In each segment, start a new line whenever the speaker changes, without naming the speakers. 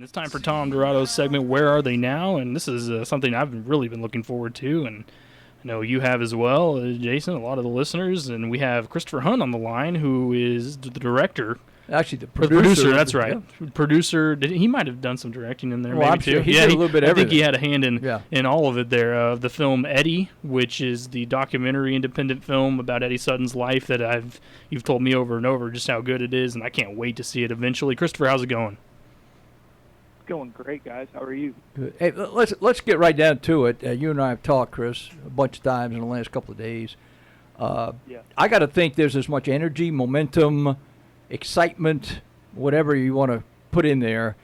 And it's time for Tom Dirato's segment, Where Are They Now? And this is something I've really been looking forward to, and I know you have as well, Jason, a lot of the listeners. And we have Christopher Hunt on the line, who is the director.
Actually, the
producer. That's right.
Yeah.
Producer. He might have done some directing in there,
well,
maybe
sure
too.
He did a little bit of everything.
I think he had a hand in all of it there. The film Eddie, which is the documentary independent film about Eddie Sutton's life that you've told me over and over just how good it is, and I can't wait to see it eventually. Christopher, how's it going?
Going great, guys. How are you?
Good. Hey, let's get right down to it. You and I have talked, Chris, a bunch of times in the last couple of days.
Yeah.
I got to think there's as much energy, momentum, excitement, whatever you want to put in there,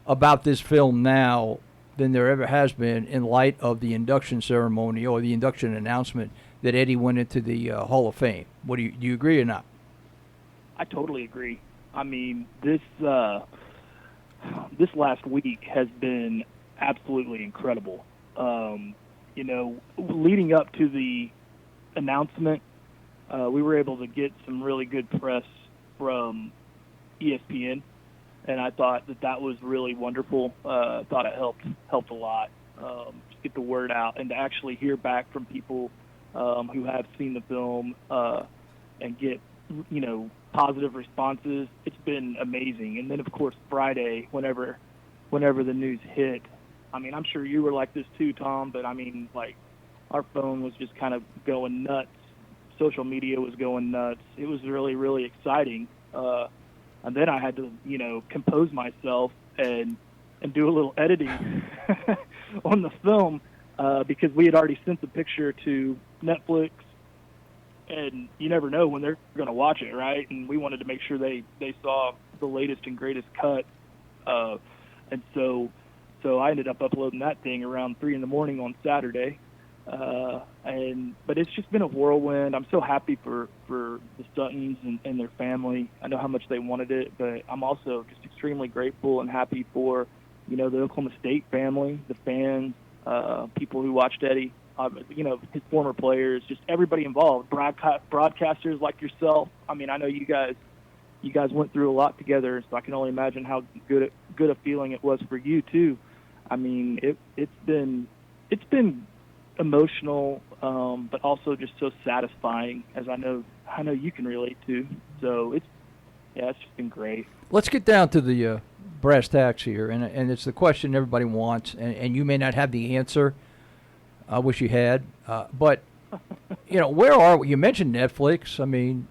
about this film now than there ever has been in light of the induction ceremony or the induction announcement that Eddie went into the Hall of Fame. Do you agree or not?
I totally agree. I mean, this last week has been absolutely incredible. Leading up to the announcement, we were able to get some really good press from ESPN, and I thought that was really wonderful. I thought it helped a lot to get the word out and to actually hear back from people who have seen the film and get positive responses. It's been amazing. And then of course Friday, whenever the news hit, I mean, I'm sure you were like this too, Tom, but I mean, like, our phone was just kind of going nuts. Social media was going nuts. It was really, really exciting. And then I had to, compose myself and do a little editing on the film because we had already sent the picture to Netflix, and you never know when they're going to watch it, right? And we wanted to make sure they saw the latest and greatest cut. And so I ended up uploading that thing around 3 a.m. on Saturday. But it's just been a whirlwind. I'm so happy for the Suttons and their family. I know how much they wanted it, but I'm also just extremely grateful and happy for, the Oklahoma State family, the fans, people who watched Eddie, his former players, just everybody involved, broadcasters like yourself. I mean, I know you guys went through a lot together, so I can only imagine how good a feeling it was for you too. I mean, it's been emotional, but also just so satisfying, as I know you can relate to. So it's just been great.
Let's get down to the brass tacks here, and it's the question everybody wants, and you may not have the answer. I wish you had, but where are we? You mentioned Netflix. I mean,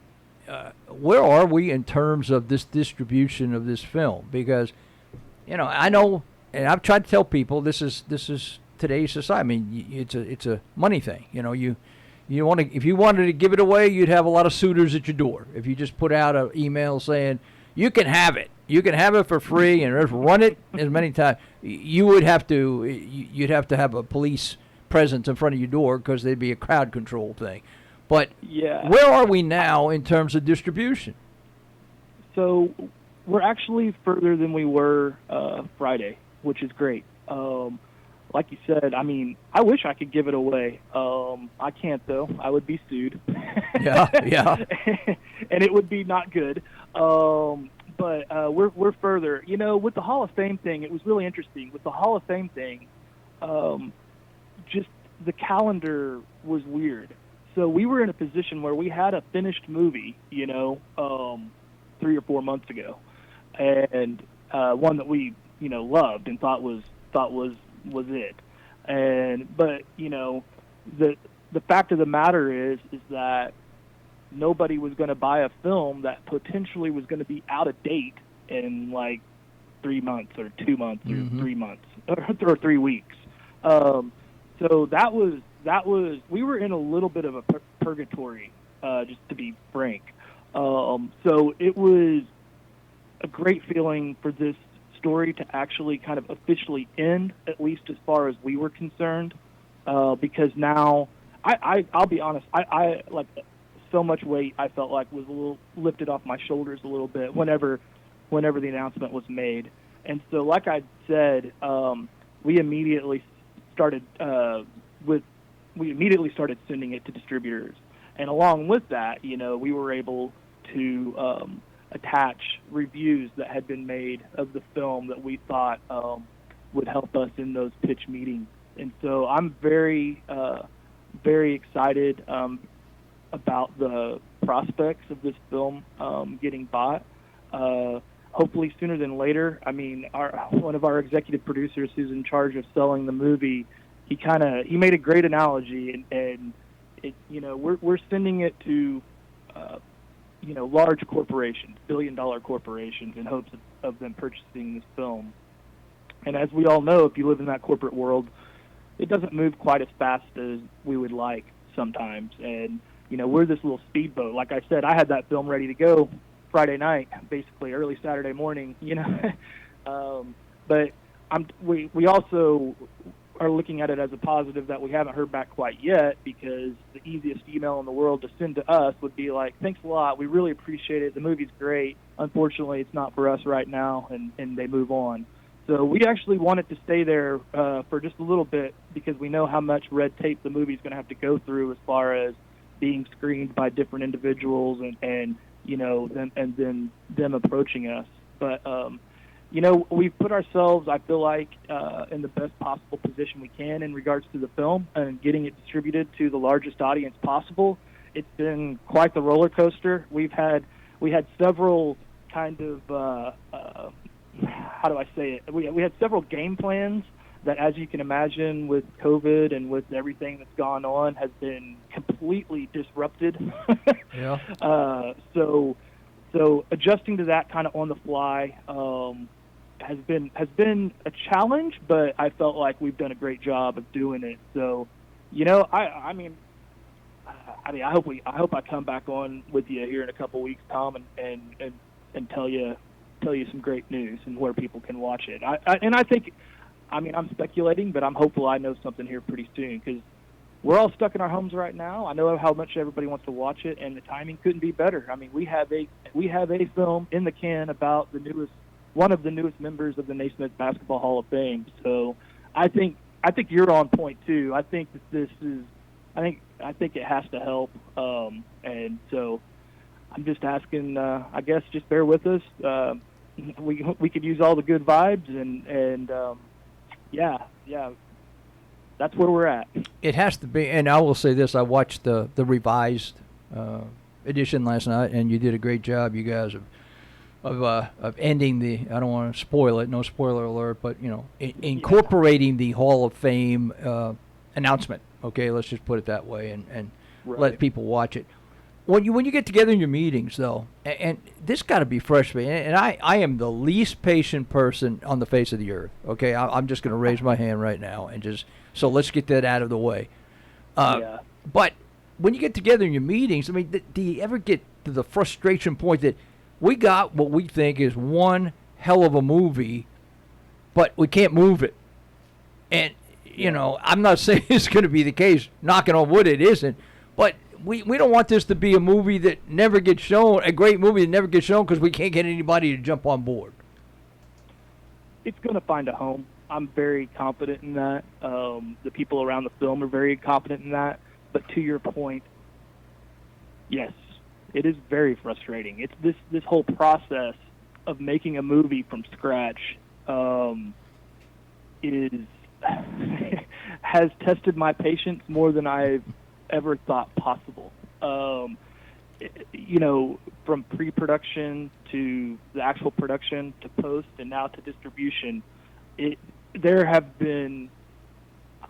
where are we in terms of this distribution of this film? Because I know, and I've tried to tell people this is today's society. I mean, it's a money thing. You want to, if you wanted to give it away, you'd have a lot of suitors at your door. If you just put out an email saying you can have it for free and just run it as many times, you'd have to have a police presence in front of your door because there'd be a crowd control thing. But where are we now in terms of distribution?
So we're actually further than we were Friday, which is great. Like you said, I mean, I wish I could give it away. I can't, though. I would be sued.
Yeah.
And it would be not good. But we're further. With the Hall of Fame thing, it was really interesting. With the Hall of Fame thing, just the calendar was weird. So we were in a position where we had a finished movie, 3 or 4 months ago, and one that we, loved and thought was it. But the fact of the matter is that nobody was going to buy a film that potentially was going to be out of date in like 3 months or 2 months or 3 months or 3 weeks. So that was we were in a little bit of a purgatory, just to be frank. So it was a great feeling for this story to actually kind of officially end, at least as far as we were concerned, because now I'll be honest, I like so much weight I felt like was a little lifted off my shoulders a little bit whenever the announcement was made. And so, like I said, we immediately started sending it to distributors, and along with that, we were able to attach reviews that had been made of the film that we thought would help us in those pitch meetings. And so I'm very, very excited about the prospects of this film getting bought. Hopefully sooner than later. I mean, one of our executive producers who's in charge of selling the movie, he made a great analogy, and it, we're sending it to large corporations, billion-dollar corporations, in hopes of them purchasing this film. And as we all know, if you live in that corporate world, it doesn't move quite as fast as we would like sometimes. And we're this little speedboat. Like I said, I had that film ready to go Friday night, basically early Saturday morning, but we also are looking at it as a positive that we haven't heard back quite yet, because the easiest email in the world to send to us would be like, thanks a lot, we really appreciate it, the movie's great, unfortunately it's not for us right now, and they move on. So we actually want it to stay there for just a little bit, because we know how much red tape the movie's going to have to go through as far as being screened by different individuals and then them approaching us. But we've put ourselves, I feel like, in the best possible position we can in regards to the film and getting it distributed to the largest audience possible. It's been quite the roller coaster. We had several kind of how do I say it? We had several game plans that, as you can imagine, with COVID and with everything that's gone on, has been completely disrupted.
Yeah.
So adjusting to that kind of on the fly has been a challenge, but I felt like we've done a great job of doing it. So, I hope I come back on with you here in a couple weeks, Tom, and tell you some great news and where people can watch it. I think. I'm speculating, but I'm hopeful I know something here pretty soon, because we're all stuck in our homes right now. I know how much everybody wants to watch it, and the timing couldn't be better. I mean, we have a film in the can about one of the newest members of the Naismith Basketball Hall of Fame. So I think you're on point too. I think that I think it has to help, and so I'm just asking. I guess just bear with us. We could use all the good vibes and. Yeah, that's where we're at.
It has to be, and I will say this: I watched the revised edition last night, and you did a great job, you guys, of ending the. I don't want to spoil it, no spoiler alert, but incorporating the Hall of Fame announcement. Okay, let's just put it that way, and
right.
Let people watch it. When you get together in your meetings, though, and this got to be frustrating, and I am the least patient person on the face of the earth, okay? I'm just going to raise my hand right now and so let's get that out of the way. But when you get together in your meetings, I mean, do you ever get to the frustration point that we got what we think is one hell of a movie, but we can't move it? And, I'm not saying it's going to be the case, knocking on wood it isn't, but we don't want this to be a movie that never gets shown, a great movie that never gets shown because we can't get anybody to jump on board.
It's going to find a home. I'm very confident in that. The people around the film are very confident in that. But to your point, yes, it is very frustrating. It's this whole process of making a movie from scratch has tested my patience more than I've ever thought possible. From pre-production to the actual production to post and now to distribution, there have been,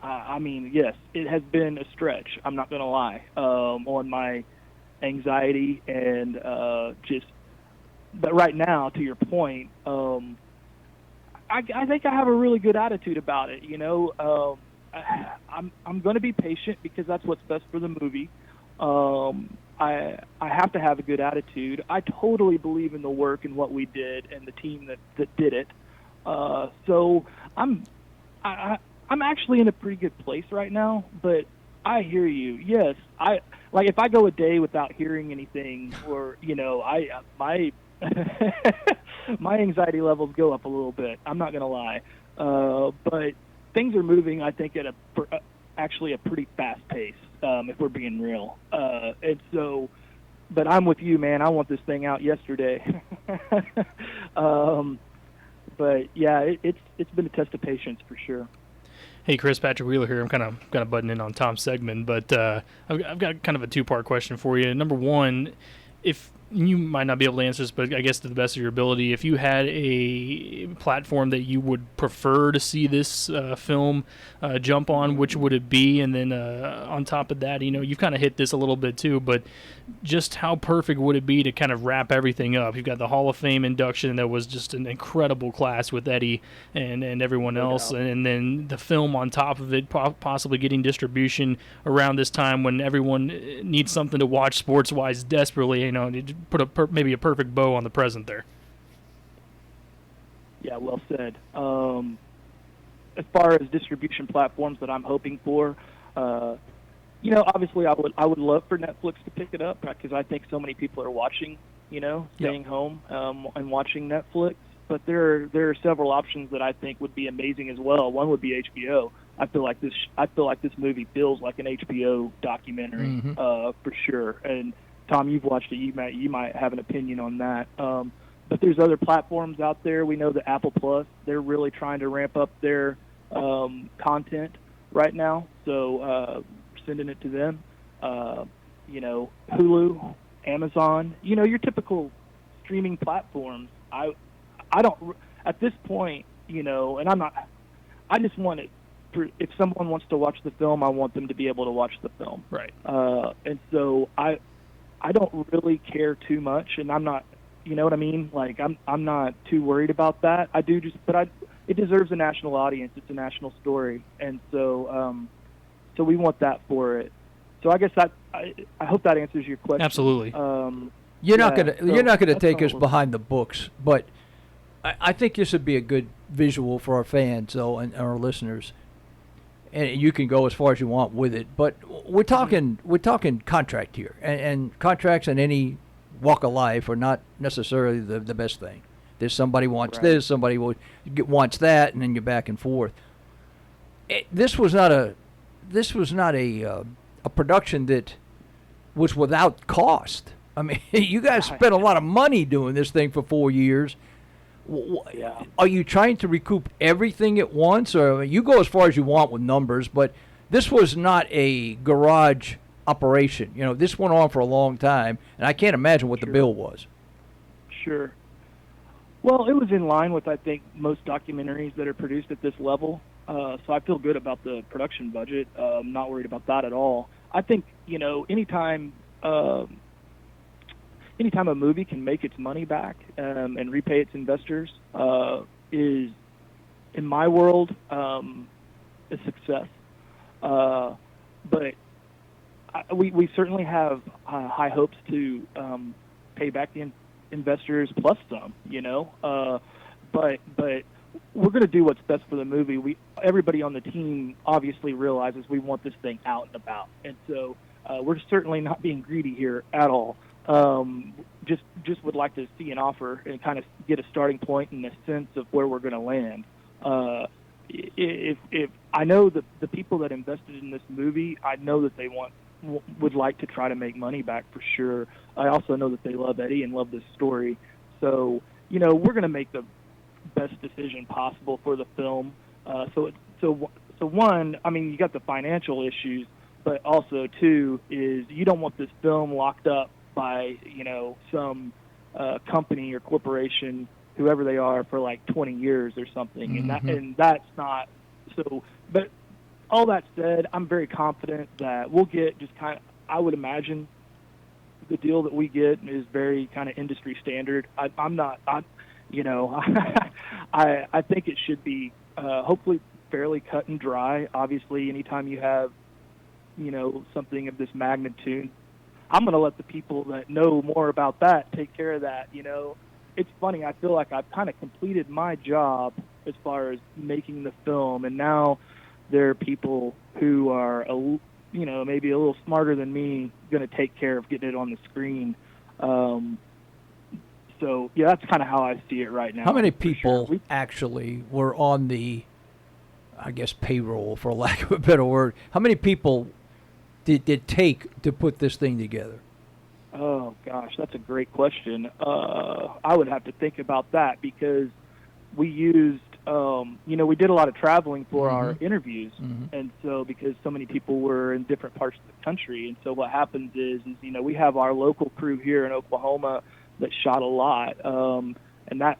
yes, it has been a stretch. I'm not going to lie, on my anxiety and but right now, to your point, I think I have a really good attitude about it. I'm going to be patient because that's what's best for the movie. I have to have a good attitude. I totally believe in the work and what we did and the team that did it. So I'm actually in a pretty good place right now. But I hear you. Yes, if I go a day without hearing anything, or my my anxiety levels go up a little bit. I'm not going to lie. But things are moving, I think, at actually a pretty fast pace, if we're being real. And so but I'm with you, man. I want this thing out yesterday. But yeah, it's been a test of patience for sure.
Hey, Chris, Patrick Wheeler here. I'm kind of butting in on Tom's segment, but I've got kind of a two-part question for you. Number one, if you might not be able to answer this, but I guess to the best of your ability, if you had a platform that you would prefer to see this film jump on, which would it be? And then on top of that, you've kind of hit this a little bit too, but just how perfect would it be to kind of wrap everything up? You've got the Hall of Fame induction that was just an incredible class with Eddie and everyone else, and then the film on top of it, possibly getting distribution around this time when everyone needs something to watch sports-wise desperately, to put maybe a perfect bow on the present there.
Yeah, well said. As far as distribution platforms that I'm hoping for, obviously I would love for Netflix to pick it up because I think so many people are watching, staying home and watching Netflix. But there are several options that I think would be amazing as well. One would be HBO. I feel like this movie feels like an HBO documentary for sure. And Tom, you've watched it. You might have an opinion on that. But there's other platforms out there. We know that Apple Plus, they're really trying to ramp up their content right now. So sending it to them. Hulu, Amazon, your typical streaming platforms. I don't, at this point, and I just want it, if someone wants to watch the film, I want them to be able to watch the film.
Right.
And so I don't really care too much, and I'm not, you know what I mean? Like, I'm not too worried about that. It deserves a national audience. It's a national story. And so, so we want that for it. So I guess I hope that answers your question.
Absolutely.
You're not gonna take us behind the books, but I think this would be a good visual for our fans, though, and our listeners. And you can go as far as you want with it, but we're talking contract here, and contracts in any walk of life are not necessarily the best thing. There's somebody wants this, somebody wants that, and then you're back and forth. This was not a production that was without cost. I mean, you guys spent a lot of money doing this thing for 4 years.
Yeah.
Are you trying to recoup everything at once, or you go as far as you want with numbers? But this was not a garage operation. This went on for a long time, and I can't imagine what the bill was.
Sure. Well, it was in line with, I think, most documentaries that are produced at this level. So I feel good about the production budget. I'm not worried about that at all. I think, anytime a movie can make its money back and repay its investors is, in my world, a success. But we certainly have high hopes to pay back the investors plus some, but we're going to do what's best for the movie. Everybody on the team obviously realizes we want this thing out and about, and so we're certainly not being greedy here at all. Just would like to see an offer and kind of get a starting point and a sense of where we're going to land. If I know the people that invested in this movie, I know that they would like to try to make money back for sure. I also know that they love Eddie and love this story. So, we're going to make the best decision possible for the film. So one, I mean, you got the financial issues, but also two is you don't want this film locked up by, some company or corporation, whoever they are, for like 20 years or something.
Mm-hmm.
And that's not so. But all that said, I'm very confident that we'll get just kind of, I would imagine the deal that we get is very kind of industry standard. I think it should be hopefully fairly cut and dry. Obviously, anytime you have, something of this magnitude, I'm going to let the people that know more about that take care of that. It's funny. I feel like I've kind of completed my job as far as making the film, and now there are people who are, maybe a little smarter than me, going to take care of getting it on the screen. So, yeah, that's kind of how I see it right now.
How many people actually were on the, I guess, payroll, for lack of a better word? How many people did it take to put this thing together?
Oh gosh, that's a great question. I would have to think about that because we used, we did a lot of traveling for our interviews, and so because so many people were in different parts of the country, and so what happens is we have our local crew here in Oklahoma that shot a lot, and that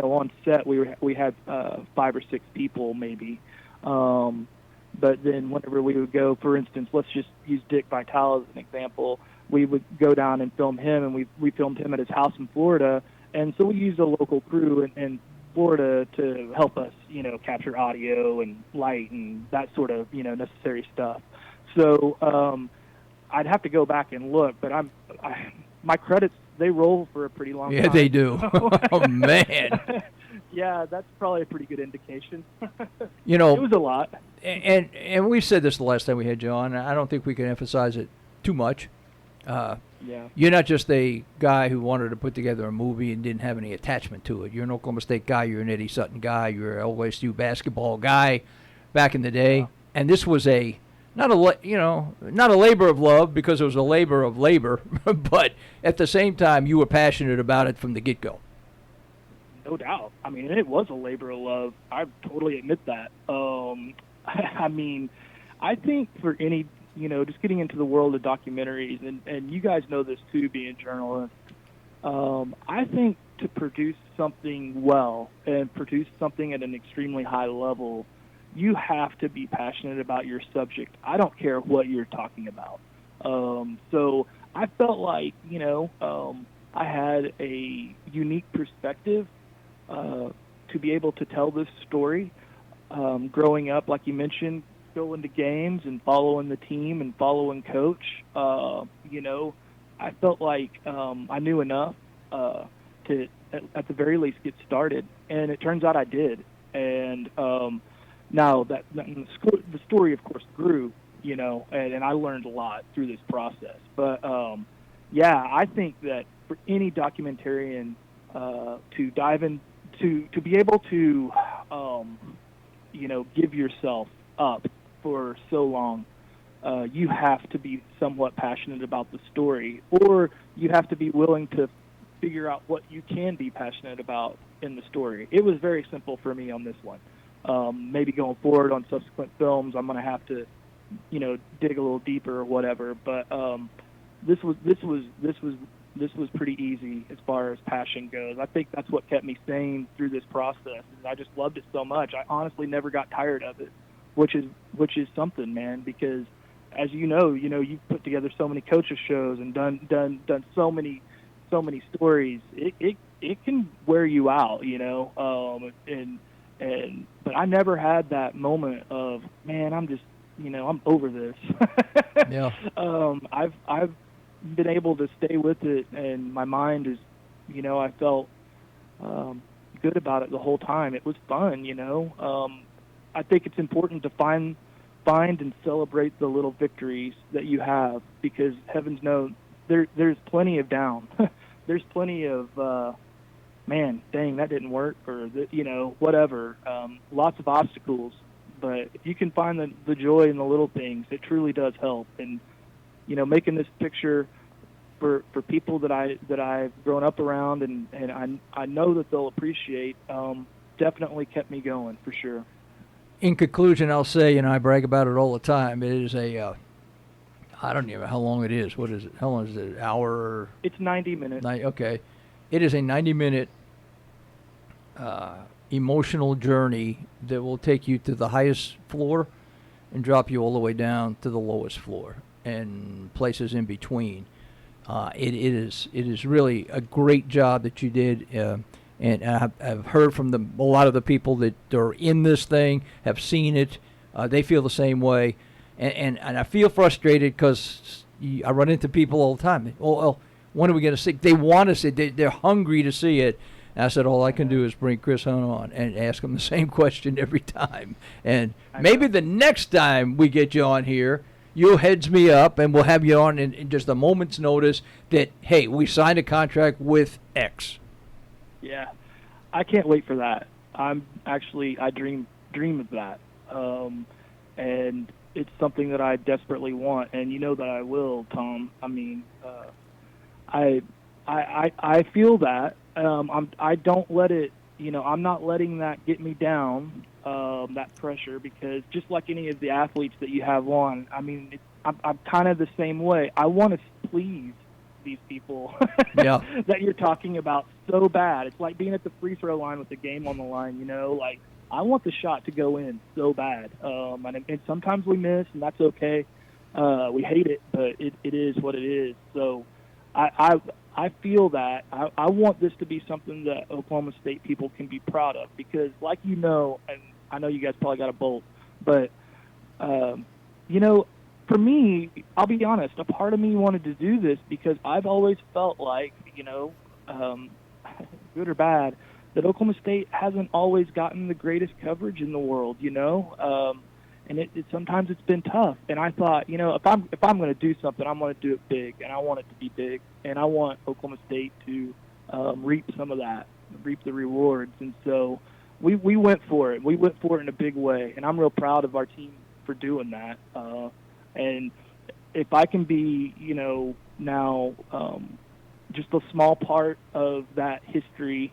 on set we had 5 or 6 people maybe. But then whenever we would go, for instance, let's just use Dick Vitale as an example, we would go down and film him, and we filmed him at his house in Florida. And so we used a local crew in Florida to help us, capture audio and light and that sort of, necessary stuff. So I'd have to go back and look, but my credits, they roll for a pretty long time.
Yeah, they do. Oh, man.
Yeah, that's probably a pretty good indication.
It
was a lot.
And we said this the last time we had you on. I don't think we can emphasize it too much.
Yeah.
You're not just a guy who wanted to put together a movie and didn't have any attachment to it. You're an Oklahoma State guy. You're an Eddie Sutton guy. You're an OSU basketball guy back in the day. Yeah. And this was not a labor of love because it was a labor of labor, but at the same time you were passionate about it from the get-go.
No doubt. I mean, it was a labor of love. I totally admit that. I mean, I think for any, just getting into the world of documentaries, and you guys know this too, being journalists, I think to produce something well and produce something at an extremely high level, you have to be passionate about your subject. I don't care what you're talking about. So I felt like, I had a unique perspective to be able to tell this story. Growing up, like you mentioned, going to games and following the team and following coach, I felt like I knew enough to, at the very least, get started. And it turns out I did. And now that the story, of course, grew, and I learned a lot through this process. But, I think that for any documentarian to dive in, to be able to, give yourself up for so long, you have to be somewhat passionate about the story, or you have to be willing to figure out what you can be passionate about in the story. It was very simple for me on this one. Maybe going forward on subsequent films, I'm going to have to, dig a little deeper or whatever. But this was pretty easy as far as passion goes. I think that's what kept me sane through this process. And I just loved it so much. I honestly never got tired of it, which is something, man. Because as you've put together so many coaches shows and done so many stories. It can wear you out, but I never had that moment of, man, I'm just, I'm over this.
Yeah.
I've been able to stay with it, and my mind is, I felt good about it the whole time. It was fun, I think it's important to find and celebrate the little victories that you have, because heavens knows there's plenty of down. There's plenty of man, dang, that didn't work, or whatever. Lots of obstacles, but if you can find the joy in the little things, it truly does help. And making this picture for people that I've grown up around, and I know that they'll appreciate, definitely kept me going for sure.
In conclusion, I'll say, I brag about it all the time. It is I don't even know how long it is. What is it? How long is it? An hour?
It's 90 minutes.
Okay. It is a 90-minute emotional journey that will take you to the highest floor and drop you all the way down to the lowest floor and places in between. It is really a great job that you did, and I've heard from a lot of the people that are in this thing, have seen it. They feel the same way, and I feel frustrated because I run into people all the time. Oh, when are we going to see? They want to see it. They're hungry to see it. And I said, all I can do is bring Chris Hunt on and ask him the same question every time. And maybe the next time we get you on here, you'll heads me up, and we'll have you on in just a moment's notice that, hey, we signed a contract with X.
Yeah, I can't wait for that. I dream of that. And it's something that I desperately want, and you know that I will, Tom. I mean, I feel that. I don't let it. I'm not letting that get me down. That pressure, because just like any of the athletes that you have on, I mean, I'm kind of the same way. I want to please these people
Yeah.
that you're talking about so bad. It's like being at the free throw line with the game on the line. Like I want the shot to go in so bad, and sometimes we miss, and that's okay. We hate it, but it is what it is. So I feel that I want this to be something that Oklahoma State people can be proud of, because like and I know you guys probably got a bolt, but for me, I'll be honest, a part of me wanted to do this because I've always felt like, good or bad, that Oklahoma State hasn't always gotten the greatest coverage in the world, and it sometimes it's been tough. And I thought, if I'm going to do something, I'm going to do it big, and I want it to be big, and I want Oklahoma State to reap some of that, reap the rewards. And so we went for it. We went for it in a big way, and I'm real proud of our team for doing that. And if I can be, now just a small part of that history,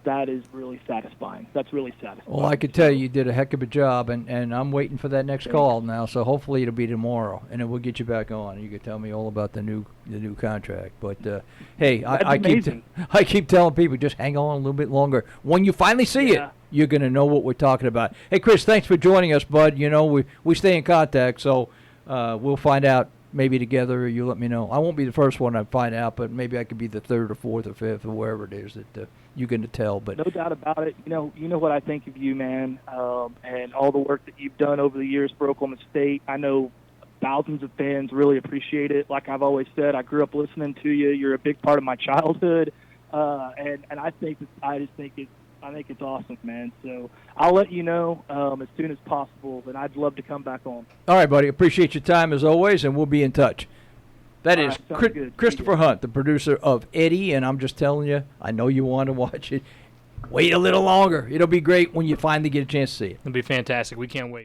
that is really satisfying. That's really satisfying.
Well, I could tell you did a heck of a job, and I'm waiting for that next call now. So hopefully it'll be tomorrow, and then we'll get you back on. You can tell me all about the new contract. But hey, I keep telling people, just hang on a little bit longer. When you finally see it, you're gonna know what we're talking about. Hey, Chris, thanks for joining us, bud. We stay in contact, so we'll find out. Maybe together, or you let me know. I won't be the first one to find out, but maybe I could be the third or fourth or fifth or wherever it is that you're going to tell. But
no doubt about it. You know what I think of you, man, and all the work that you've done over the years for Oklahoma State. I know thousands of fans really appreciate it. Like I've always said, I grew up listening to you. You're a big part of my childhood, and I think it's awesome, man. So I'll let you know as soon as possible, and I'd love to come back on.
All right, buddy. Appreciate your time as always, and we'll be in touch. That is Christopher Hunt, the producer of Eddie, and I'm just telling you, I know you want to watch it. Wait a little longer. It'll be great when you finally get a chance to see it.
It'll be fantastic. We can't wait.